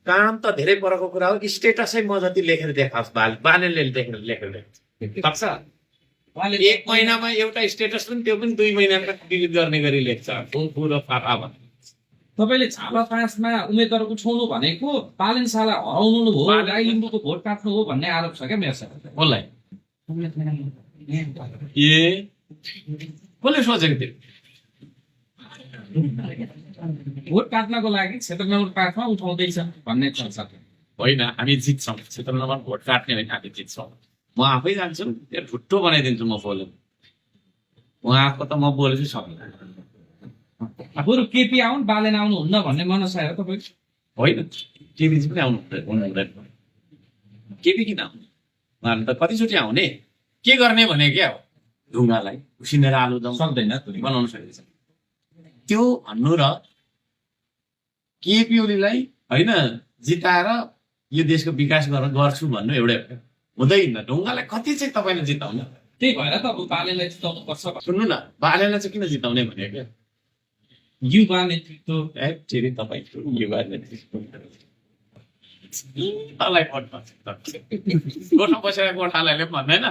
काम त धेरै परको कुरा हो, स्टेटसै म जति लेखेर देखाओस् बालेनले लेखेर सक्छ। एक महिनामा एउटा स्टेटस पनि त्यो पनि 2 महिनामा डिलिट गर्ने गरी लेख्छ। पुरो फाटा भन्नु तपाईँले झापा 5 मा उम्मेदवार उठाउनु भनेको बालेन शाहलाई हराउनु हो, राई लिम्बूको भोट काट्नु हो भन्ने आरोप छ क्या मेरो सर। कसलाई ए कसले सोचेको थियो? भोट काट्नको लागि क्षेत्र नम्बर 5 मा उठाउँदैछ भन्ने चर्चा। होइन, हामी जित्छौँ। क्षेत्र नम्बर भोट काट्ने होइन, हामी जित्छौँ। म आफै जान्छु, त्यो ढुट्टो बनाइदिन्छु म बोलेँ। उहाँको त म बोलेछु सक्दिनँ। बरु केपी आउन् बालेन आउनु हुन्न भन्ने मनसाय हो तपाईँको? होइन, केपी पनि आउनु हुँदैन। केपी किन आउनु? उहाँले त कतिचोटि आउने, के गर्ने भने क्या हो, ढुङ्गालाई उसिनेर आलुदम सक्दैन बनाउन सकिन्छ त्यो भन्नु। र केपी ओलीलाई होइन जिताएर यो देशको विकास गर्छु भन्नु एउटै हुँदैन। ढुङ्गालाई कति चाहिँ तपाईँले जिताउनु? त्यही भएर त अब बालेनलाई जिताउनु पर्छ। सुन्नु न, बालेनलाई चाहिँ किन जिताउने भने क्या, युवा नेतृत्व फेरि तपाईँ युवा नेतृत्व गोठा बसेर गोठालाई भन्दैन।